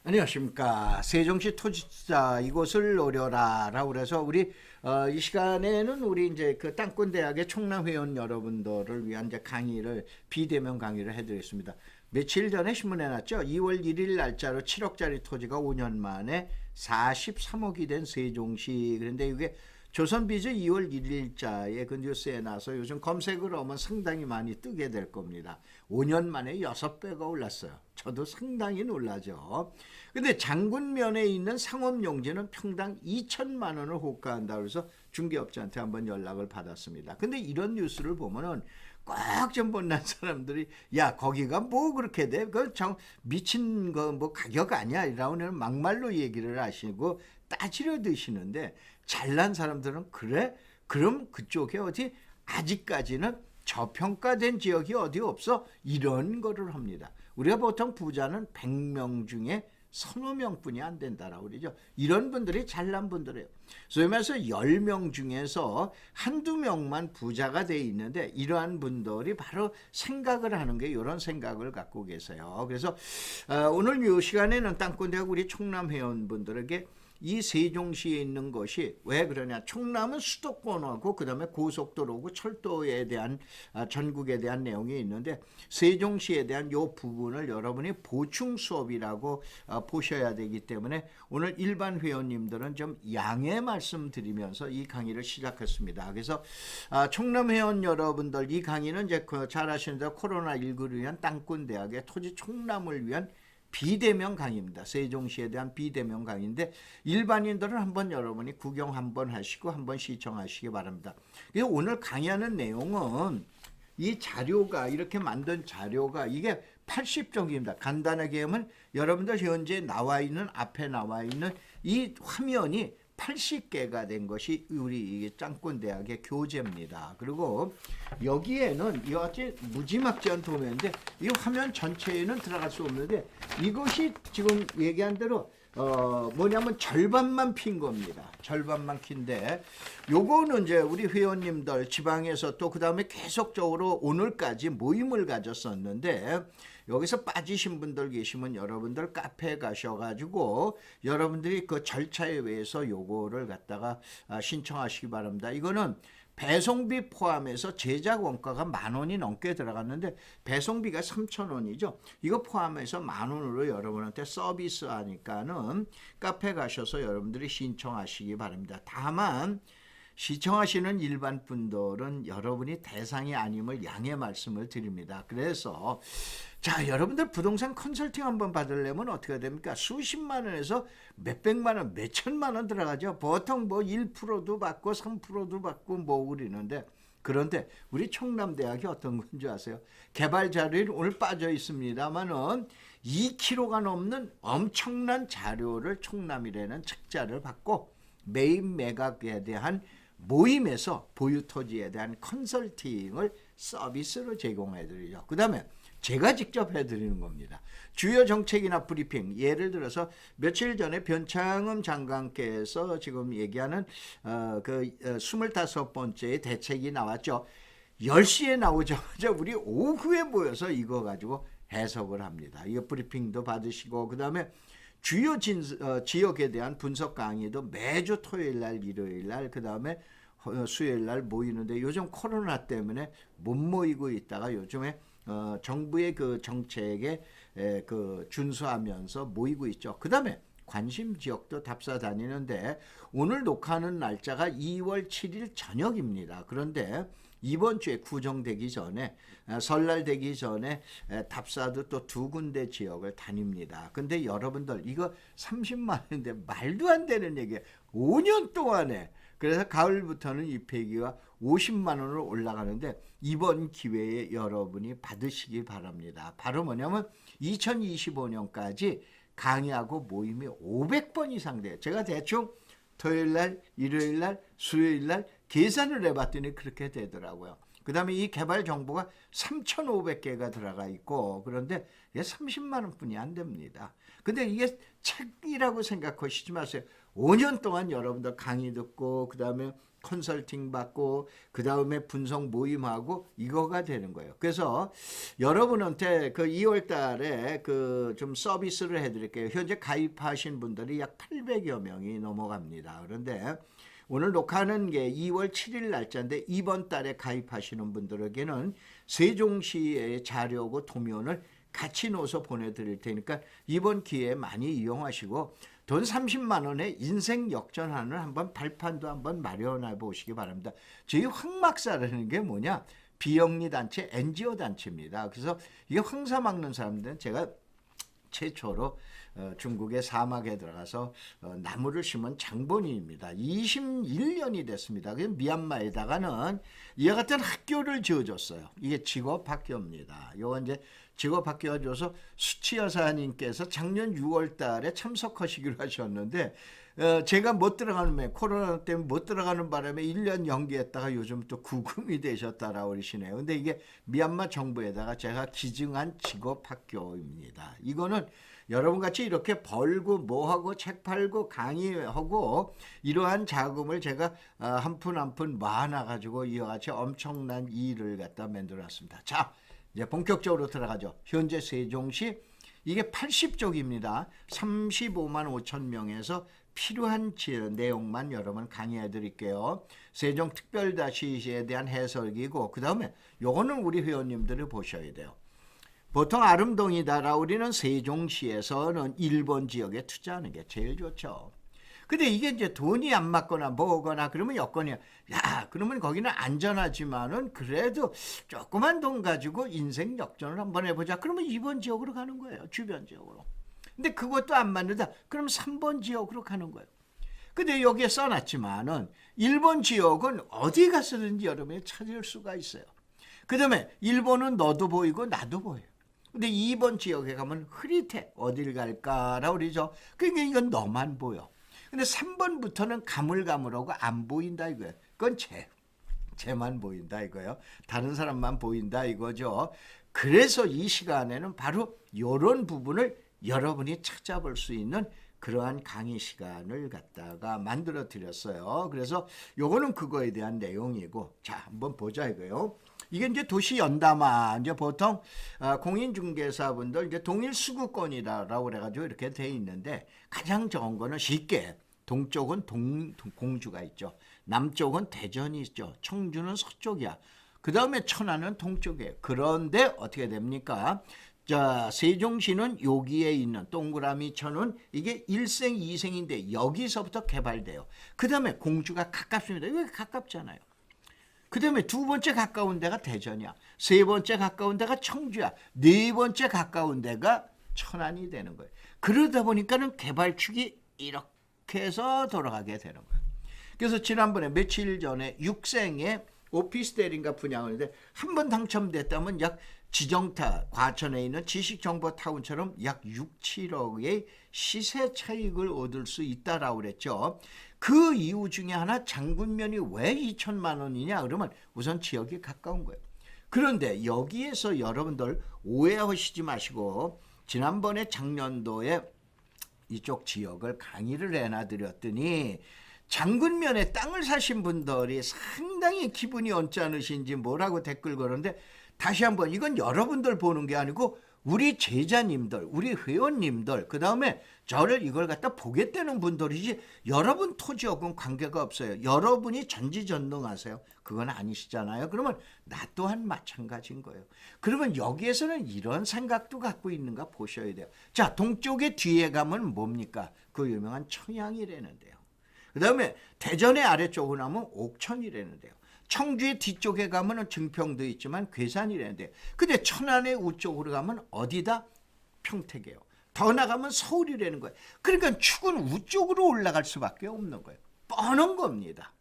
안녕하십니까. 세종시 토지투자 이곳을 노려라라고 그래서 우리 이 시간에는 우리 이제 그 땅꾼대학의 총남 회원 여러분들을 위한 이제 강의를 비대면 강의를 해드리겠습니다. 며칠 전에 신문에 났죠. 2월 1일 날짜로 7억짜리 토지가 5년 만에 43억이 된 세종시. 그런데 이게 조선비즈 2월 1일자에 그 뉴스에 나서 요즘 검색을 하면 상당히 많이 뜨게 될 겁니다. 5년 만에 6배가 올랐어요. 저도 상당히 놀라죠. 근데 장군면에 있는 상업용지는 평당 2천만 원을 호가한다 그래서 중개업자한테 한번 연락을 받았습니다. 근데 이런 뉴스를 보면은 꼭 좀 못난 사람들이 야 거기가 뭐 그렇게 돼? 그 미친 거 뭐 가격 아니야? 이라고는 막말로 얘기를 하시고 따지려 드시는데 잘난 사람들은 그래? 그럼 그쪽에 어디 아직까지는 저평가된 지역이 어디 없어? 이런 거를 합니다. 우리가 보통 부자는 100명 중에 서너 명뿐이 안 된다라고 그러죠. 이런 분들이 잘난 분들이에요. 소위 말해서 10명 중에서 한두 명만 부자가 돼 있는데 이러한 분들이 바로 생각을 하는 게 이런 생각을 갖고 계세요. 그래서 오늘 이 시간에는 땅꾼대학 우리 총남 회원분들에게 이 세종시에 있는 것이 왜 그러냐. 충남은 수도권하고 그 다음에 고속도로고 철도에 대한 전국에 대한 내용이 있는데 세종시에 대한 이 부분을 여러분이 보충 수업이라고 보셔야 되기 때문에 오늘 일반 회원님들은 좀 양해 말씀드리면서 이 강의를 시작했습니다. 그래서 충남 회원 여러분들 이 강의는 이제 잘 아시는 대로 코로나19를 위한 땅꾼대학의 토지 충남을 위한 비대면 강의입니다. 세종시에 대한 비대면 강의인데 일반인들은 한번 여러분이 구경 한번 하시고 한번 시청하시기 바랍니다. 오늘 강의하는 내용은 이 자료가 이렇게 만든 자료가 이게 80종입니다. 간단하게 하면 여러분들 현재 나와 있는 앞에 나와 있는 이 화면이 80개가 된 것이 우리 짱꾼대학의 교재입니다. 그리고 여기에는 이와 같이 무지막지한 도면인데 이 화면 전체에는 들어갈 수 없는데 이것이 지금 얘기한 대로 뭐냐면 절반만 핀 겁니다. 절반만 핀데 요거는 이제 우리 회원님들 지방에서 또 그 다음에 계속적으로 오늘까지 모임을 가졌었는데 여기서 빠지신 분들 계시면 여러분들 카페에 가셔가지고 여러분들이 그 절차에 의해서 요거를 갖다가 신청하시기 바랍니다. 이거는 배송비 포함해서 제작 원가가 10,000원이 넘게 들어갔는데 배송비가 3,000원이죠. 이거 포함해서 10,000원으로 여러분한테 서비스하니까는 카페 가셔서 여러분들이 신청하시기 바랍니다. 다만 시청하시는 일반 분들은 여러분이 대상이 아님을 양해 말씀을 드립니다. 그래서 자, 여러분들 부동산 컨설팅 한번 받으려면 어떻게 됩니까? 수십만 원에서 몇백만 원, 몇천만 원 들어가죠. 보통 뭐 1%도 받고 3%도 받고 뭐 그러는데 그런데 우리 충남대학이 어떤 건지 아세요? 개발 자료는 오늘 빠져 있습니다만은 2kg가 넘는 엄청난 자료를 충남이라는 책자를 받고 매입 매각에 대한 모임에서 보유 토지에 대한 컨설팅을 서비스로 제공해 드리죠. 그 다음에 제가 직접 해드리는 겁니다. 주요 정책이나 브리핑, 예를 들어서 며칠 전에 변창흠 장관께서 지금 얘기하는 그 25번째의 대책이 나왔죠. 10시에 나오자마자 우리 오후에 모여서 이거 가지고 해석을 합니다. 이거 브리핑도 받으시고 그 다음에 주요 지역에 대한 분석 강의도 매주 토요일날 일요일날 그 다음에 수요일날 모이는데 요즘 코로나 때문에 못 모이고 있다가 요즘에 정부의 그 정책에 그 준수하면서 모이고 있죠. 그 다음에 관심 지역도 답사 다니는데 오늘 녹화하는 날짜가 2월 7일 저녁입니다. 그런데 이번 주에 구정되기 전에 설날 되기 전에 답사도 또 2군데 지역을 다닙니다. 근데 여러분들 이거 30만 원인데 말도 안 되는 얘기예요. 5년 동안에. 그래서 가을부터는 입회기가 50만 원으로 올라가는데 이번 기회에 여러분이 받으시기 바랍니다. 바로 뭐냐면 2025년까지 강의하고 모임이 500번 이상 돼요. 제가 대충 토요일날, 일요일날, 수요일날 계산을 해봤더니 그렇게 되더라고요. 그 다음에 이 개발 정보가 3,500개가 들어가 있고 그런데 이게 30만 원뿐이 안 됩니다. 근데 이게 책이라고 생각하시지 마세요. 5년 동안 여러분들 강의 듣고 그 다음에 컨설팅 받고 그 다음에 분석 모임하고 이거가 되는 거예요. 그래서 여러분한테 그 2월 달에 그 좀 서비스를 해드릴게요. 현재 가입하신 분들이 약 800여 명이 넘어갑니다. 그런데 오늘 녹화하는 게 2월 7일 날짜인데 이번 달에 가입하시는 분들에게는 세종시의 자료하고 도면을 같이 넣어서 보내드릴 테니까 이번 기회에 많이 이용하시고 돈 30만 원에 인생 역전하는 한번 발판도 한번 마련해 보시기 바랍니다. 저희 황막사라는 게 뭐냐? 비영리 단체, NGO 단체입니다. 그래서 이게 황사 막는 사람들은 제가 최초로 중국의 사막에 들어가서 나무를 심은 장본인입니다. 21년이 됐습니다. 그래서 미얀마에다가는 이와 같은 학교를 지어줬어요. 이게 직업학교입니다. 요거 이제 직업학교가 줘서 수치 여사님께서 작년 6월 달에 참석하시기로 하셨는데 제가 못 들어가는 바람에 코로나 때문에 못 들어가는 바람에 1년 연기했다가 요즘 또 구금이 되셨다라고 그러시네요. 근데 이게 미얀마 정부에다가 제가 기증한 직업학교입니다. 이거는 여러분같이 이렇게 벌고 뭐하고 책 팔고 강의하고 이러한 자금을 제가 한 푼 한 푼 모아놔가지고 이와 같이 엄청난 일을 갖다 만들어놨습니다. 자, 이제 본격적으로 들어가죠. 현재 세종시 이게 80쪽입니다. 35만 5천 명에서 필요한 내용만 여러분 강의해 드릴게요. 세종특별자치시에 대한 해설기고 그 다음에 요거는 우리 회원님들이 보셔야 돼요. 보통 아름동이다라 우리는 세종시에서는 일본 지역에 투자하는 게 제일 좋죠. 근데 이게 이제 돈이 안 맞거나 뭐거나 그러면 여건이야. 야, 그러면 거기는 안전하지만은 그래도 조그만 돈 가지고 인생 역전을 한번 해보자. 그러면 2번 지역으로 가는 거예요. 주변 지역으로. 근데 그것도 안 맞는다. 그럼 3번 지역으로 가는 거예요. 근데 여기에 써놨지만은 1번 지역은 어디 가서든지 여러분이 찾을 수가 있어요. 그 다음에 1번은 너도 보이고 나도 보여요. 근데 2번 지역에 가면 흐릿해. 어딜 갈까라고 그러죠. 그러니까 이건 너만 보여. 근데 3번부터는 가물가물하고 안 보인다 이거예요. 그건 쟤만 보인다 이거예요. 다른 사람만 보인다 이거죠. 그래서 이 시간에는 바로 이런 부분을 여러분이 찾아볼 수 있는 그러한 강의 시간을 갖다가 만들어 드렸어요. 그래서 요거는 그거에 대한 내용이고 자 한번 보자 이거요. 이게 이제 도시 연담화 이제 보통 공인중개사분들 이제 동일 수구권이다라고 그래가지고 이렇게 돼 있는데 가장 좋은 거는 쉽게 동쪽은 공주가 있죠. 남쪽은 대전이 있죠. 청주는 서쪽이야. 그 다음에 천안은 동쪽이에요. 그런데 어떻게 됩니까? 자, 세종시는 여기에 있는 동그라미 천은 이게 1생, 2생인데 여기서부터 개발돼요. 그 다음에 공주가 가깝습니다. 이게 가깝잖아요. 그 다음에 두 번째 가까운 데가 대전이야. 세 번째 가까운 데가 청주야. 네 번째 가까운 데가 천안이 되는 거예요. 그러다 보니까는 개발축이 이렇게 해서 돌아가게 되는 거예요. 그래서 지난번에 며칠 전에 6생에 오피스텔인가 분양을 했는데 한 번 당첨됐다면 약 지정타, 과천에 있는 지식정보타운처럼 약 6, 7억의 시세 차익을 얻을 수 있다라고 그랬죠. 그 이유 중에 하나 장군면이 왜 2천만 원이냐 그러면 우선 지역이 가까운 거예요. 그런데 여기에서 여러분들 오해하시지 마시고 지난번에 작년도에 이쪽 지역을 강의를 해놔드렸더니 장군면에 땅을 사신 분들이 상당히 기분이 언짢으신지 뭐라고 댓글 걸었는데 다시 한번 이건 여러분들 보는 게 아니고 우리 제자님들, 우리 회원님들, 그 다음에 저를 이걸 갖다 보겠다는 분들이지 여러분 토지하고는 관계가 없어요. 여러분이 전지전능하세요. 그건 아니시잖아요. 그러면 나 또한 마찬가지인 거예요. 그러면 여기에서는 이런 생각도 갖고 있는가 보셔야 돼요. 자, 동쪽에 뒤에 가면 뭡니까? 그 유명한 청양이라는데요. 그 다음에 대전의 아래쪽으로 가면 옥천이라는데요. 청주의 뒤쪽에 가면 증평도 있지만 괴산이라는데 근데 천안의 우쪽으로 가면 어디다? 평택이에요. 더 나가면 서울이라는 거예요. 그러니까 축은 우쪽으로 올라갈 수밖에 없는 거예요. 뻔한 겁니다.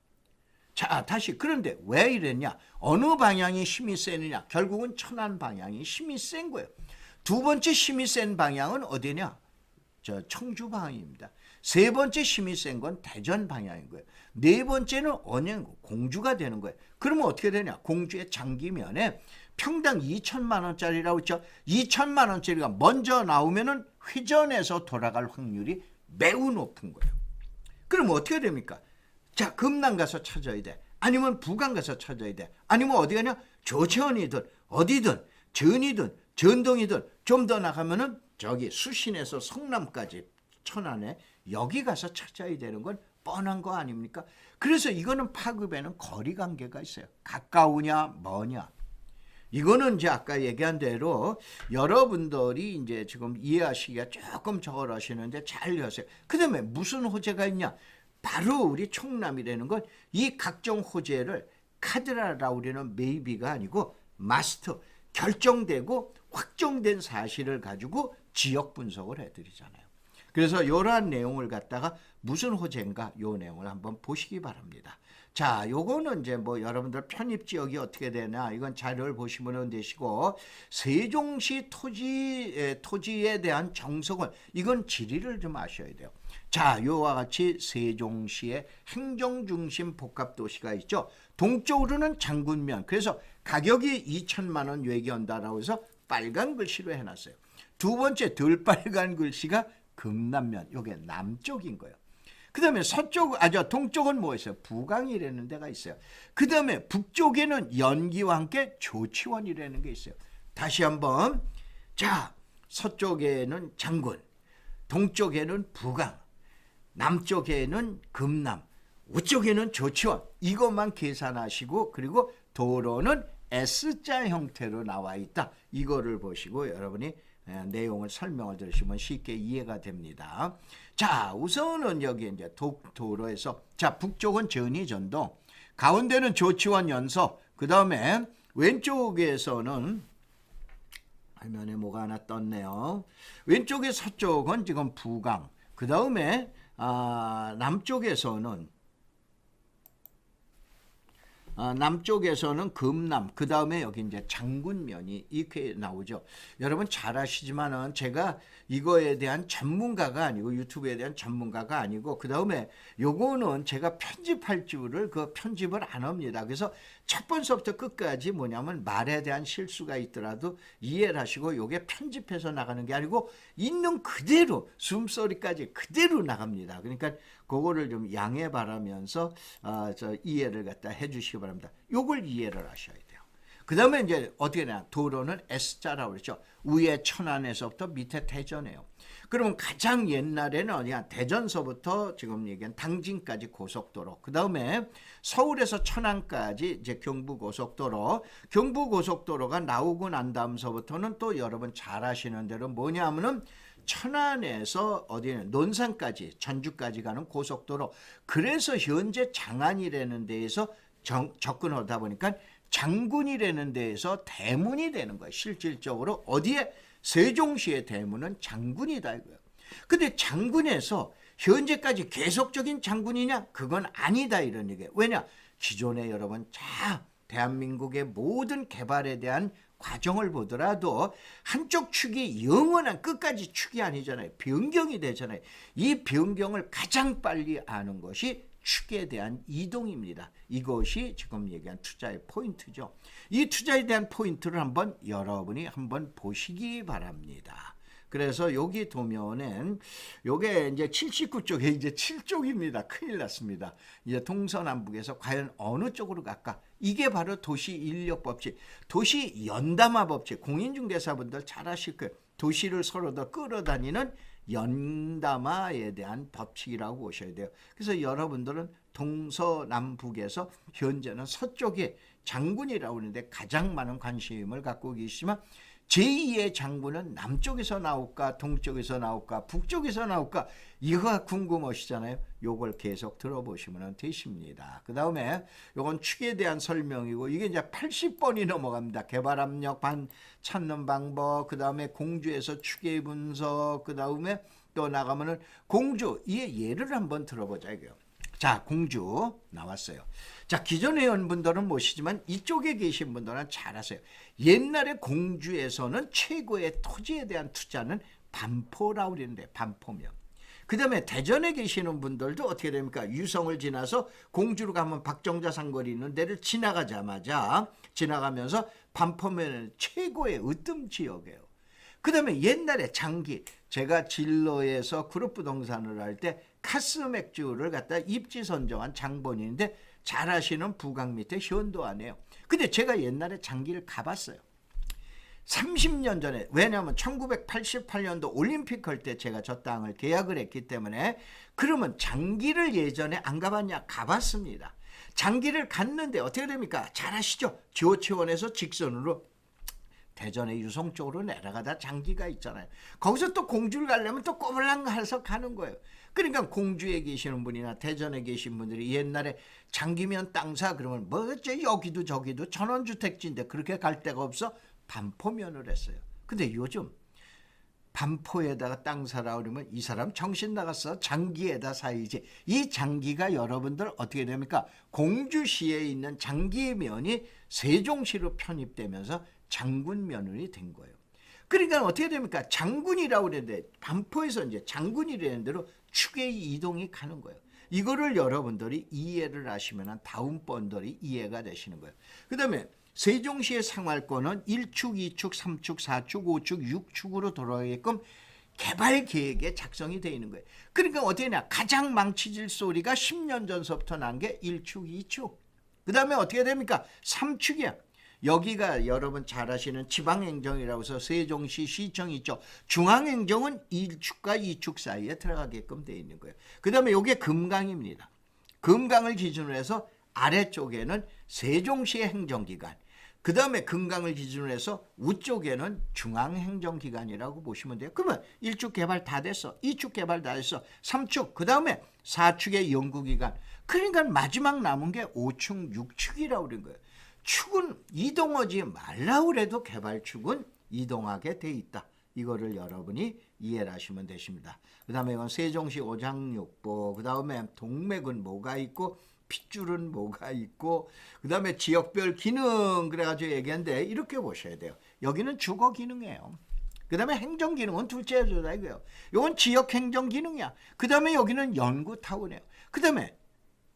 자, 다시 그런데 왜 이랬냐? 어느 방향이 힘이 세느냐? 결국은 천안 방향이 힘이 센 거예요. 두 번째 힘이 센 방향은 어디냐? 저 청주 방향입니다. 세 번째 힘이 센 건 대전 방향인 거예요. 네 번째는 언양 공주가 되는 거예요. 그러면 어떻게 되냐? 공주의 장기면에 평당 2천만 원짜리라고 했죠. 2천만 원짜리가 먼저 나오면은 회전해서 돌아갈 확률이 매우 높은 거예요. 그럼 어떻게 됩니까? 자, 금남 가서 찾아야 돼. 아니면 부강 가서 찾아야 돼. 아니면 어디 가냐? 조천이든 어디든 전이든 전동이든 좀 더 나가면은 저기 수신에서 성남까지 천안에 여기 가서 찾아야 되는 건 뻔한 거 아닙니까? 그래서 이거는 파급에는 거리 관계가 있어요. 가까우냐 머냐. 이거는 이제 아까 얘기한 대로 여러분들이 이제 지금 이해하시기가 조금 저울하시는데 잘 이해하세요. 그 다음에 무슨 호재가 있냐? 바로 우리 총남이라는 건 이 각종 호재를 카드라라 우리는 메이비가 아니고 마스터, 결정되고 확정된 사실을 가지고 지역 분석을 해드리잖아요. 그래서 이러한 내용을 갖다가 무슨 호재인가 요 내용을 한번 보시기 바랍니다. 자, 요거는 이제 뭐 여러분들 편입 지역이 어떻게 되나 이건 자료를 보시면 되시고, 세종시 토지에 대한 정석은 이건 지리를 좀 아셔야 돼요. 자, 요와 같이 세종시의 행정중심 복합도시가 있죠. 동쪽으로는 장군면, 그래서 가격이 2천만 원 얘기한다라고 해서 빨간 글씨로 해놨어요. 두 번째 덜 빨간 글씨가 금남면, 요게 남쪽인 거예요. 그 다음에 동쪽은 뭐였어요? 부강이라는 데가 있어요. 그 다음에 북쪽에는 연기와 함께 조치원이라는 게 있어요. 다시 한번, 자, 서쪽에는 장군, 동쪽에는 부강, 남쪽에는 금남, 우쪽에는 조치원. 이것만 계산하시고, 그리고 도로는 S자 형태로 나와 있다. 이거를 보시고 여러분이 내용을 설명을 들으시면 쉽게 이해가 됩니다. 자, 우선은 여기 이제 도로에서, 자, 북쪽은 전이전동, 가운데는 조치원 연서, 그 다음에 왼쪽에서는 화면에 뭐가 하나 떴네요. 왼쪽의 서쪽은 지금 부강, 그 다음에 남쪽에서는 금남, 그 다음에 여기 이제 장군면이 이렇게 나오죠. 여러분 잘 아시지만은 제가 이거에 대한 전문가가 아니고, 유튜브에 대한 전문가가 아니고, 그 다음에 요거는 제가 편집할 줄을 편집을 안 합니다. 그래서 첫 번서부터 끝까지 뭐냐면 말에 대한 실수가 있더라도 이해를 하시고, 요게 편집해서 나가는 게 아니고 있는 그대로 숨소리까지 그대로 나갑니다. 그러니까 그거를 좀 양해 바라면서 이해를 갖다 해주시기 바랍니다. 요걸 이해를 하셔야 돼요. 그 다음에 이제 어떻게 되냐? 도로는 S자라고 그랬죠. 위에 천안에서부터 밑에 대전이에요. 그러면 가장 옛날에는 어디야? 대전서부터 지금 얘기한 당진까지 고속도로, 그 다음에 서울에서 천안까지 이제 경부고속도로, 경부고속도로가 나오고 난 다음서부터는 또 여러분 잘 아시는 대로 뭐냐면은 천안에서 어디는 논산까지, 전주까지 가는 고속도로. 그래서 현재 장안이라는 데에서 접근하다 보니까 장군이라는 데에서 대문이 되는 거예요. 실질적으로 어디에? 세종시의 대문은 장군이다 이거예요. 근데 장군에서 현재까지 계속적인 장군이냐? 그건 아니다 이런 얘기예요. 왜냐? 기존에 여러분 대한민국의 모든 개발에 대한 과정을 보더라도 한쪽 축이 영원한 끝까지 축이 아니잖아요. 변경이 되잖아요. 이 변경을 가장 빨리 아는 것이 축에 대한 이동입니다. 이것이 지금 얘기한 투자의 포인트죠. 이 투자에 대한 포인트를 여러분이 한번 보시기 바랍니다. 그래서 여기 보면은 요게 이제 79쪽에 이제 7쪽입니다. 큰일 났습니다. 이제 동서남북에서 과연 어느 쪽으로 갈까? 이게 바로 도시 인력 법칙, 도시 연담화 법칙. 공인중개사분들 잘 아실 거예요. 도시를 서로 더 끌어다니는 연담화에 대한 법칙이라고 보셔야 돼요. 그래서 여러분들은 동서남북에서 현재는 서쪽에 장군이라고 하는데 가장 많은 관심을 갖고 계시지만, 제2의 장군은 남쪽에서 나올까, 동쪽에서 나올까, 북쪽에서 나올까, 이거가 궁금하시잖아요. 요걸 계속 들어보시면 되십니다. 그 다음에 요건 축에 대한 설명이고, 이게 이제 80번이 넘어갑니다. 개발 압력 찾는 방법, 그 다음에 공주에서 축의 분석, 그 다음에 또 나가면은 공주, 이 예를 한번 들어보자 이거요. 자, 공주 나왔어요. 자, 기존 회원분들은 모시지만 이쪽에 계신 분들은 잘 아세요. 옛날에 공주에서는 최고의 토지에 대한 투자는 반포라고 그러는데, 반포면. 그 다음에 대전에 계시는 분들도 어떻게 됩니까? 유성을 지나서 공주로 가면 박정자 상거리 있는 데를 지나가면서 반포면은 최고의 으뜸 지역이에요. 그 다음에 옛날에 장기, 제가 진로에서 그룹 부동산을 할 때 카스 맥주를 갖다 입지 선정한 장본인인데 잘 아시는 부강 밑에 현도아네요. 근데 제가 옛날에 장기를 가봤어요. 30년 전에. 왜냐하면 1988년도 올림픽 할 때 제가 저 땅을 계약을 했기 때문에. 그러면 장기를 예전에 안 가봤냐? 가봤습니다. 장기를 갔는데 어떻게 됩니까? 잘 아시죠? 지오치원에서 직선으로 대전의 유성 쪽으로 내려가다 장기가 있잖아요. 거기서 또 공주를 가려면 또 꼬물랑 가서 가는 거예요. 그러니까 공주에 계시는 분이나 대전에 계신 분들이 옛날에 장기면 땅사 그러면 뭐 어째 여기도 저기도 전원주택지인데 그렇게 갈 데가 없어 반포면을 했어요. 근데 요즘 반포에다가 땅 사라 그러면 이 사람 정신 나갔어. 장기에다 사이지. 이 장기가 여러분들 어떻게 됩니까? 공주시에 있는 장기면이 세종시로 편입되면서 장군면허이 된 거예요. 그러니까 어떻게 됩니까? 장군이라고 그랬는데 반포에서 이제 장군이라는 대로 축의 이동이 가는 거예요. 이거를 여러분들이 이해를 하시면 다음번들이 이해가 되시는 거예요. 그 다음에 세종시의 생활권은 1축, 2축, 3축, 4축, 5축, 6축으로 돌아가게끔 개발 계획에 작성이 되어 있는 거예요. 그러니까 어떻게 되냐? 가장 망치질 소리가 10년 전서부터 난 게 1축, 2축. 그 다음에 어떻게 됩니까? 3축이야. 여기가 여러분 잘 아시는 지방행정이라고 해서 세종시 시청이 있죠. 중앙행정은 1축과 2축 사이에 들어가게끔 되어 있는 거예요. 그 다음에 이게 금강입니다. 금강을 기준으로 해서 아래쪽에는 세종시의 행정기관, 그 다음에 금강을 기준으로 해서 우쪽에는 중앙행정기관이라고 보시면 돼요. 그러면 1축 개발 다 됐어. 2축 개발 다 됐어. 3축, 그 다음에 4축의 연구기관. 그러니까 마지막 남은 게 5축, 6축이라고 그런 거예요. 축은 이동하지 말라고 그래도 개발축은 이동하게 돼 있다. 이거를 여러분이 이해를 하시면 되십니다. 그 다음에 이건 세종시 오장육보, 그 다음에 동맥은 뭐가 있고 핏줄은 뭐가 있고, 그 다음에 지역별 기능 그래가지고 얘기하는데 이렇게 보셔야 돼요. 여기는 주거 기능이에요. 그 다음에 행정 기능은 둘째 조사이고요. 이건 지역 행정 기능이야. 그 다음에 여기는 연구 타운이에요. 그 다음에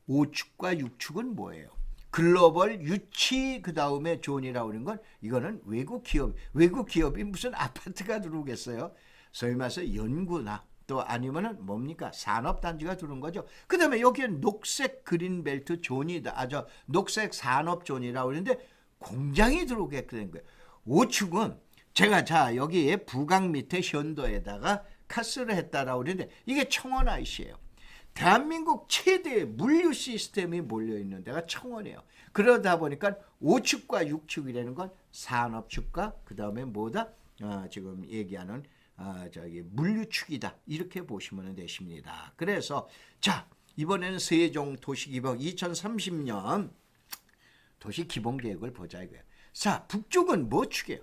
5축과 6축은 뭐예요? 글로벌 유치, 그 다음에 존이라고 하는 건 이거는 외국 기업이 무슨 아파트가 들어오겠어요? 소위 말해서 연구나 또 아니면은 뭡니까? 산업단지가 들어온 거죠. 그 다음에 여기는 녹색 그린벨트 존이다. 녹색 산업존이라고 그러는데 공장이 들어오게 된 거예요. 5축은 제가 여기에 부강 밑에 현도에다가 카스를 했다라고 그러는데 이게 청원 IC예요. 대한민국 최대의 물류 시스템이 몰려있는 데가 청원이에요. 그러다 보니까 5축과 6축이라는 건 산업축과 그 다음에 뭐다? 지금 얘기하는 물류축이다. 이렇게 보시면 되십니다. 그래서 이번에는 세종 도시기본 2030년 도시기본계획을 보자 이거예요. 북쪽은 뭐 축이에요?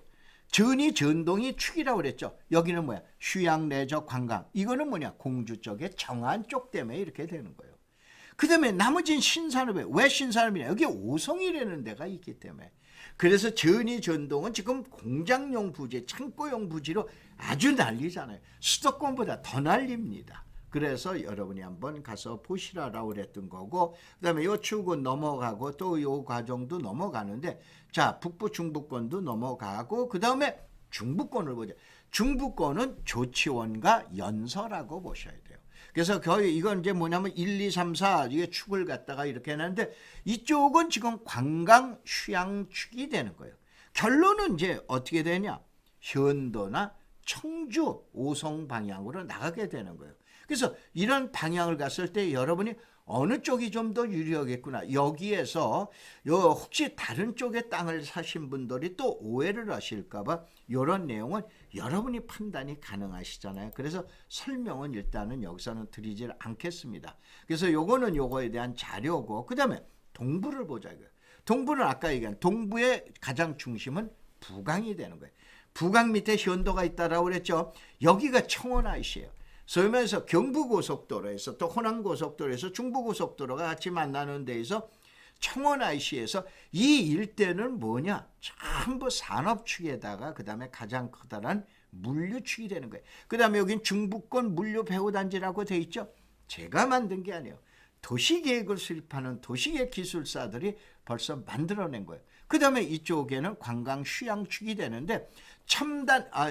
전이 전동이 축이라고 그랬죠. 여기는 뭐야? 휴양 레저 관광. 이거는 뭐냐? 공주 쪽의 정안 쪽 때문에 이렇게 되는 거예요. 그 다음에 나머지는 신산업이에요. 왜 신산업이냐? 여기 오송이라는 데가 있기 때문에. 그래서 전이 전동은 지금 공장용 부지, 창고용 부지로 아주 난리잖아요. 수도권보다 더 난립니다. 그래서 여러분이 한번 가서 보시라라고 그랬던 거고, 그 다음에 요 축은 넘어가고 또 요 과정도 넘어가는데, 북부 중부권도 넘어가고, 그 다음에 중부권을 보자. 중부권은 조치원과 연서라고 보셔야 돼요. 그래서 거의 이건 이제 뭐냐면 1, 2, 3, 4 이게 축을 갖다가 이렇게 해놨는데 이쪽은 지금 관광 휴양축이 되는 거예요. 결론은 이제 어떻게 되냐? 현도나 청주, 오송 방향으로 나가게 되는 거예요. 그래서 이런 방향을 갔을 때 여러분이 어느 쪽이 좀 더 유리하겠구나. 여기에서 혹시 다른 쪽에 땅을 사신 분들이 또 오해를 하실까 봐 이런 내용은 여러분이 판단이 가능하시잖아요. 그래서 설명은 일단은 여기서는 드리질 않겠습니다. 그래서 요거는 요거에 대한 자료고, 그 다음에 동부를 보자 이거예요. 동부는 아까 얘기한 동부의 가장 중심은 부강이 되는 거예요. 부강 밑에 현도가 있다라고 그랬죠. 여기가 청원 IC예요. 소위 말해서 경부고속도로에서 또 호남고속도로에서 중부고속도로가 같이 만나는 데에서 청원 IC에서 이 일대는 뭐냐? 전부 산업축에다가 그 다음에 가장 커다란 물류축이 되는 거예요. 그 다음에 여긴 중부권 물류배후단지라고 돼 있죠. 제가 만든 게 아니에요. 도시계획을 수립하는 도시계획 기술사들이 벌써 만들어낸 거예요. 그 다음에 이쪽에는 관광 휴양축이 되는데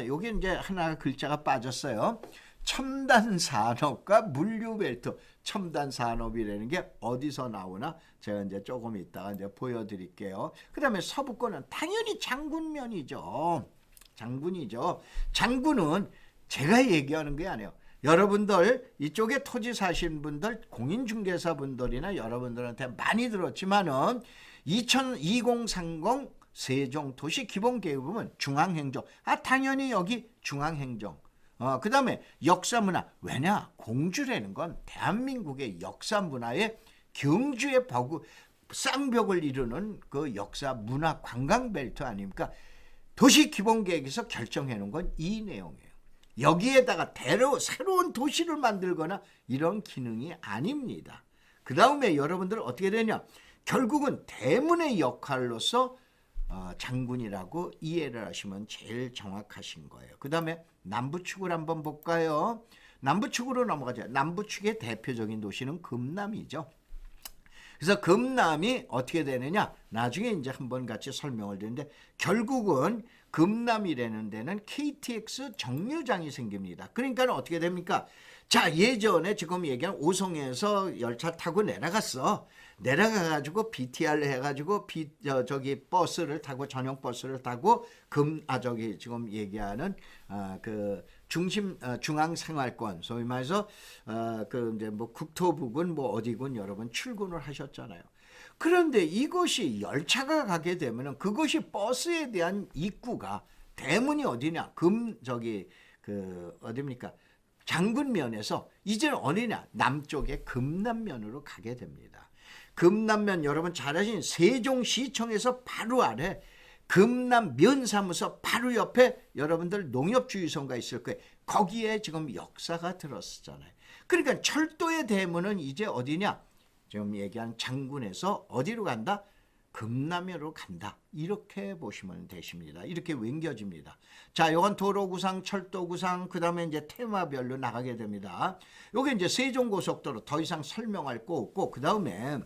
여기 이제 하나 글자가 빠졌어요. 첨단 산업과 물류 벨트, 첨단 산업이라는 게 어디서 나오나 제가 이제 조금 이따가 이제 보여드릴게요. 그다음에 서부권은 당연히 장군면이죠. 장군이죠. 장군은 제가 얘기하는 게 아니에요. 여러분들 이쪽에 토지 사신 분들, 공인중개사 분들이나 여러분들한테 많이 들었지만은 2030 세종도시 기본계획은 중앙행정. 당연히 여기 중앙행정. 그 다음에 역사문화. 왜냐? 공주라는 건 대한민국의 역사문화의 경주의 쌍벽을 이루는 그 역사 문화 관광벨트 아닙니까? 도시 기본계획에서 결정해 놓은 건 이 내용이에요. 여기에다가 새로운 도시를 만들거나 이런 기능이 아닙니다. 그 다음에 여러분들 어떻게 되냐? 결국은 대문의 역할로서 장군이라고 이해를 하시면 제일 정확하신 거예요. 그 다음에 남부축을 한번 볼까요? 남부축으로 넘어가죠. 남부축의 대표적인 도시는 금남이죠. 그래서 금남이 어떻게 되느냐? 나중에 이제 한번 같이 설명을 드리는데 결국은 금남이라는 데는 KTX 정류장이 생깁니다. 그러니까 어떻게 됩니까? 자, 예전에 지금 얘기한 오송에서 열차 타고 내려가가지고 BTR 해가지고 저기 버스를 타고 전용 버스를 타고 지금 얘기하는 그 중앙생활권 소위 말해서 그 이제 뭐 국토부군 뭐 어디군 여러분 출근을 하셨잖아요. 그런데 이것이 열차가 가게 되면은 그것이 버스에 대한 입구가 대문이 어디냐? 어디입니까? 장군면에서 이제는 어디냐? 남쪽의 금남면으로 가게 됩니다. 금남면 여러분 잘 아시는 세종시청에서 바로 아래 금남면사무소 바로 옆에 여러분들 농협주유소가 있을 거예요. 거기에 지금 역사가 들었잖아요. 그러니까 철도의 대문은 이제 어디냐? 지금 얘기한 장군에서 어디로 간다? 금남으로 간다. 이렇게 보시면 되십니다. 이렇게 왠겨집니다. 자, 요건 도로구상, 철도구상, 그 다음에 이제 테마별로 나가게 됩니다. 요게 이제 세종고속도로 더 이상 설명할 거 없고, 그 다음에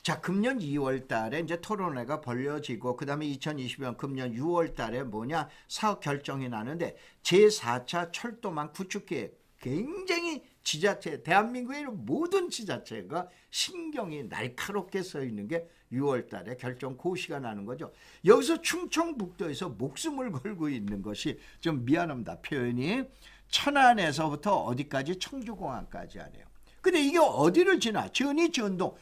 자, 금년 2월 달에 이제 토론회가 벌려지고, 그 다음에 2020년 금년 6월 달에 뭐냐? 사업 결정이 나는데, 제4차 철도망 구축계획. 굉장히 지자체, 대한민국의 모든 지자체가 신경이 날카롭게 서 있는 게 6월 달에 결정 고시가 나는 거죠. 여기서 충청북도에서 목숨을 걸고 있는 것이 좀 미안합니다. 표현이 천안에서부터 어디까지 청주공항까지 하네요. 근데 이게 어디를 지나? 전동.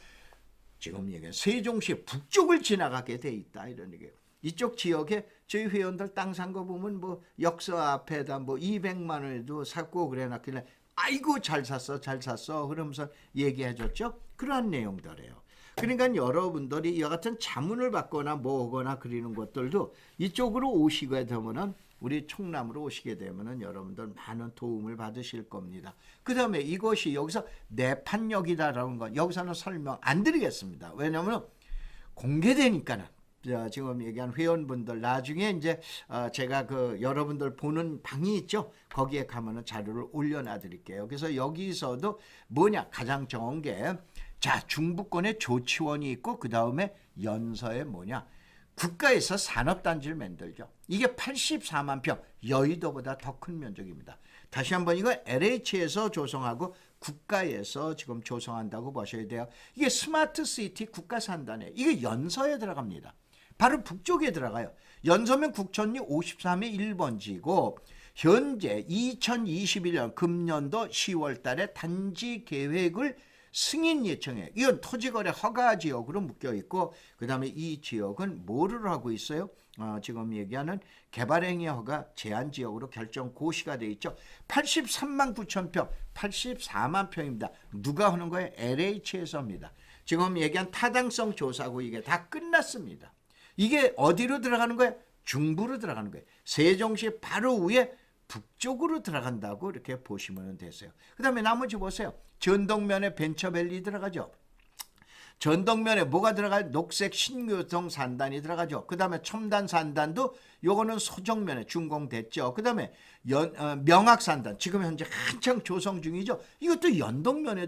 지금 얘기해 세종시 북쪽을 지나가게 돼 있다 이런 얘기예요. 이쪽 지역에 저희 회원들 땅 산 거 보면 뭐 역사 앞에다 뭐 200만 원에도 샀고 그래놨길래 아이고 잘 샀어 그러면서 얘기해 줬죠. 그러한 내용들이에요. 그러니까 여러분들이 이와 같은 자문을 받거나 뭐거나 그리는 것들도 이쪽으로 오시게 되면은 우리 충남으로 오시게 되면은 여러분들 많은 도움을 받으실 겁니다. 그 다음에 이것이 여기서 내판역이다라는 건 여기서는 설명 안 드리겠습니다. 왜냐하면 공개되니까는 지금 얘기한 회원분들 나중에 이제 제가 그 여러분들 보는 방이 있죠. 거기에 가면은 자료를 올려놔 드릴게요. 그래서 여기서도 뭐냐 가장 좋은 게 자 중부권에 조치원이 있고 그 다음에 연서에 뭐냐 국가에서 산업단지를 만들죠. 이게 84만 평 여의도보다 더 큰 면적입니다. 다시 한번 이거 LH에서 조성하고 국가에서 지금 조성한다고 보셔야 돼요. 이게 스마트시티 국가산단에 이게 연서에 들어갑니다. 바로 북쪽에 들어가요. 연서면 국천리 53의 1번지고 현재 2021년 금년도 10월 달에 단지 계획을 승인 예청해. 이건 토지거래 허가 지역으로 묶여 있고 그 다음에 이 지역은 뭐를 하고 있어요? 지금 얘기하는 개발행위 허가 제한 지역으로 결정 고시가 돼 있죠. 83만 9천 평, 84만 평입니다. 누가 하는 거예요? LH에서입니다. 지금 얘기한 타당성 조사고 이게 다 끝났습니다. 이게 어디로 들어가는 거예요? 중부로 들어가는 거예요. 세종시 바로 위에 북쪽으로 들어간다고 이렇게 보시면 되세요. 그 다음에 나머지 보세요. 전동면에 벤처밸리 들어가죠. 전동면에 뭐가 들어가요? 녹색 신교동 산단이 들어가죠. 그 다음에 첨단 산단도 요거는 소정면에 준공됐죠. 그 다음에 명학산단 지금 현재 한창 조성 중이죠. 이것도 연동면에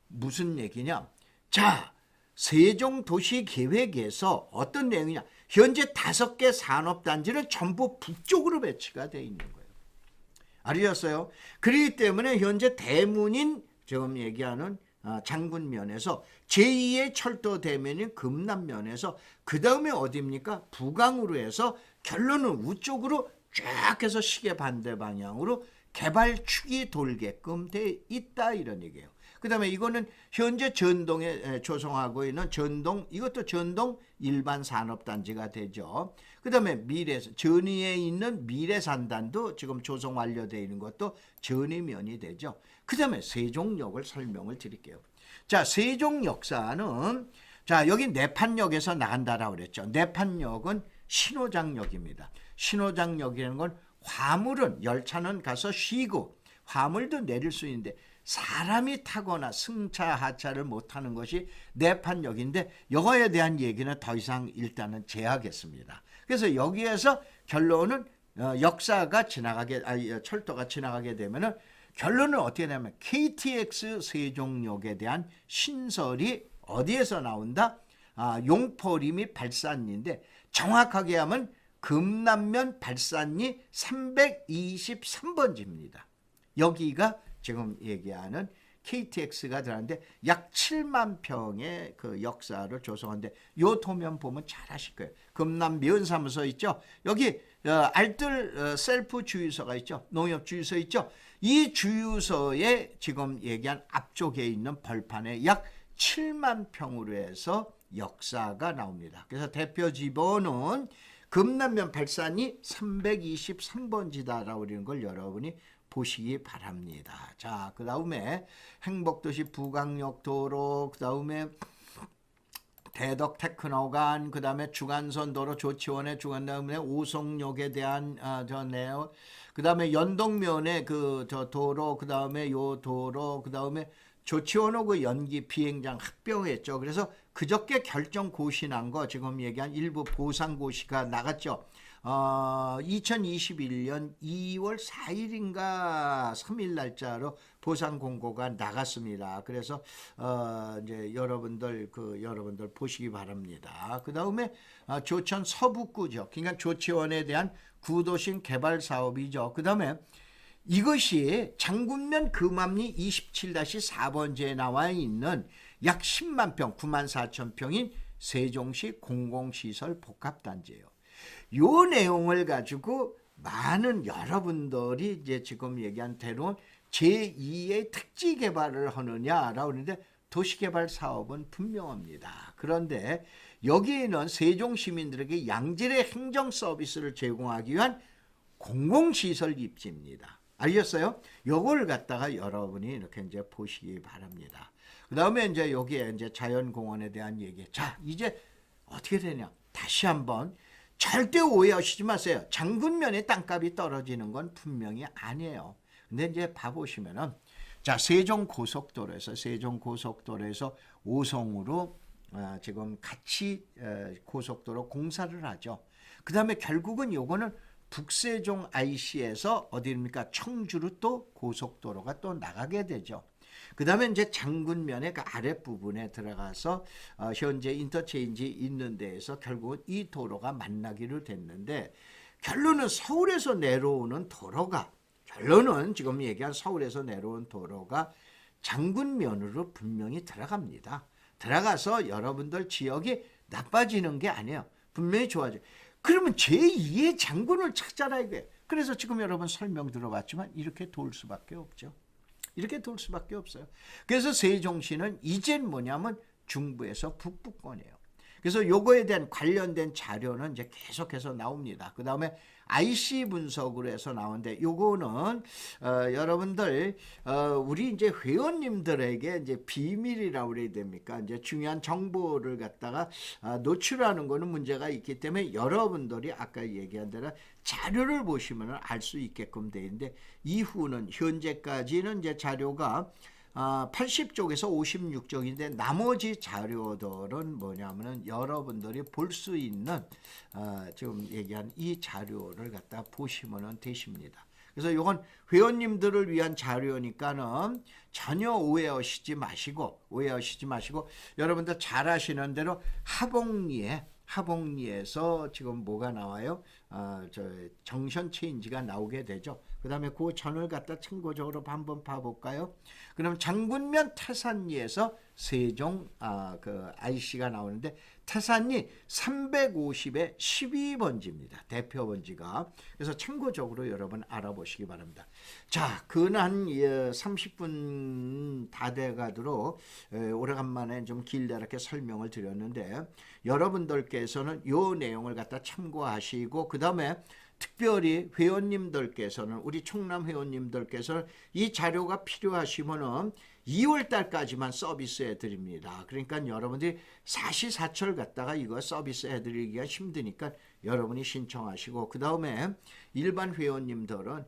무슨 얘기냐? 자, 세종도시계획에서 어떤 내용이냐? 현재 5개 산업단지는 전부 북쪽으로 배치가 되어 있는 거예요. 알으셨어요? 그렇기 때문에 현재 대문인 지금 얘기하는 장군면에서 제2의 철도 대면인 금남면에서 그 다음에 어디입니까? 북항으로 해서 결론은 우쪽으로 쫙 해서 시계 반대 방향으로 개발축이 돌게끔 돼 있다 이런 얘기예요. 그 다음에 이거는 현재 전동에 조성하고 있는 전동, 이것도 전동 일반 산업단지가 되죠. 그 다음에 전위에 있는 미래산단도 지금 조성 완료되어 있는 것도 전위면이 되죠. 그 다음에 세종역을 설명을 드릴게요. 자, 세종 역사는 자, 여기 내판역에서 나간다라고 그랬죠. 내판역은 신호장역입니다. 신호장역이라는 건 화물은, 열차는 가서 쉬고 화물도 내릴 수 있는데 사람이 타거나 승차 하차를 못하는 것이 내판역인데 이거에 대한 얘기는 더 이상 일단은 제하겠습니다. 그래서 여기에서 결론은 역사가 지나가게, 철도가 지나가게 되면은 결론은 어떻게 되냐면 KTX 세종역에 대한 신설이 어디에서 나온다? 용포리 및 발산리인데 정확하게 하면 금남면 발산리 323번지입니다. 여기가 지금 얘기하는 KTX가 들어가는데 약 7만 평의 그 역사를 조성하는데 요 도면 보면 잘 아실 거예요. 금남 면사무소 있죠. 여기 알뜰 셀프 주유소가 있죠. 농협 주유소 있죠. 이 주유소에 지금 얘기한 앞쪽에 있는 벌판에 약 7만 평으로 해서 역사가 나옵니다. 그래서 대표 지번은 금남면 발산이 323번지다라고 그러는 걸 여러분이 보시기 바랍니다. 자, 그 다음에 행복도시 북항역 도로, 그 다음에 대덕 테크노관, 그 다음에 중안선 도로 조치원의 중안, 다음에 오송역에 대한 내용, 그 다음에 연동면의 그 도로, 그 다음에 요 도로, 그 다음에 조치원호 연기 비행장 합병했죠. 그래서 그저께 결정 고시난 거 지금 얘기한 일부 보상 고시가 나갔죠. 2021년 2월 4일인가 3일 날짜로 보상 공고가 나갔습니다. 그래서 이제 여러분들 보시기 바랍니다. 그 다음에 조천 서북구죠. 그러니까 조치원에 대한 구도심 개발 사업이죠. 그 다음에 이것이 장군면 금암리 27-4번지에 나와 있는 약 10만 평, 9만 4천 평인 세종시 공공시설 복합단지예요. 요 내용을 가지고 많은 여러분들이 이제 지금 얘기한 대로 제2의 특지 개발을 하느냐라고 하는데 도시개발 사업은 분명합니다. 그런데 여기에는 세종 시민들에게 양질의 행정 서비스를 제공하기 위한 공공시설 입지입니다. 알겠어요? 요걸 갖다가 여러분이 이렇게 이제 보시기 바랍니다. 그 다음에 이제 여기에 이제 자연공원에 대한 얘기. 자, 이제 어떻게 되냐? 다시 한번 절대 오해하시지 마세요. 장군면의 땅값이 떨어지는 건 분명히 아니에요. 근데 이제 봐보시면은 자, 세종고속도로에서 오송으로 지금 같이 고속도로 공사를 하죠. 그 다음에 결국은 요거는 북세종 IC에서 어디입니까? 청주로 또 고속도로가 또 나가게 되죠. 그 다음에 이제 장군면의 그 아랫부분에 들어가서 현재 인터체인지 있는 데에서 결국은 이 도로가 만나기로 됐는데 결론은 서울에서 내려오는 도로가 지금 얘기한 서울에서 내려온 도로가 장군면으로 분명히 들어갑니다. 들어가서 여러분들 지역이 나빠지는 게 아니에요. 분명히 좋아져요. 그러면 제2의 장군을 찾아라 이거예요. 그래서 지금 여러분 설명 들어봤지만 이렇게 돌 수밖에 없죠. 이렇게 돌 수밖에 없어요. 그래서 세종시는 이젠 뭐냐면 중부에서 북부권이에요. 그래서 요거에 대한 관련된 자료는 이제 계속해서 나옵니다. 그 다음에 IC 분석으로 해서 나오는데 요거는 여러분들 우리 이제 회원님들에게 이제 비밀이라고 그래야 됩니까? 이제 중요한 정보를 갖다가 노출하는 거는 문제가 있기 때문에 여러분들이 아까 얘기한 대로 자료를 보시면 알 수 있게끔 돼 있는데 이후는 현재까지는 이제 자료가 80쪽에서 56쪽인데 나머지 자료들은 뭐냐면은 여러분들이 볼 수 있는 지금 얘기한 이 자료를 갖다 보시면 되십니다. 그래서 이건 회원님들을 위한 자료니까는 전혀 오해하시지 마시고 여러분들 잘 아시는 대로 하봉리에서 지금 뭐가 나와요? 저 정션 체인지가 나오게 되죠. 그다음에 그 전을 갖다 참고적으로 한번 봐볼까요? 그럼 장군면 태산리에서 세종 그 IC가 나오는데 태산리 350에 12번지입니다. 대표 번지가. 그래서 참고적으로 여러분 알아보시기 바랍니다. 자, 근한 30분 다 돼가도록 오래간만에 좀 길다랗게 설명을 드렸는데 여러분들께서는 요 내용을 갖다 참고하시고 그 다음에 특별히 회원님들께서는 우리 충남 회원님들께서는 이 자료가 필요하시면은 2월 달까지만 서비스해 드립니다. 그러니까 여러분들이 사시사철 갖다가 이거 서비스해 드리기가 힘드니까 여러분이 신청하시고 그 다음에 일반 회원님들은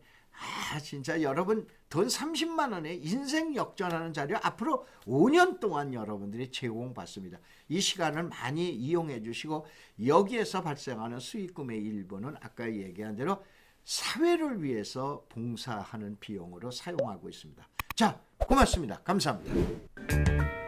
진짜 여러분 돈 30만 원에 인생 역전하는 자료 앞으로 5년 동안 여러분들이 제공받습니다. 이 시간을 많이 이용해 주시고 여기에서 발생하는 수익금의 일부는 아까 얘기한 대로 사회를 위해서 봉사하는 비용으로 사용하고 있습니다. 자, 고맙습니다. 감사합니다.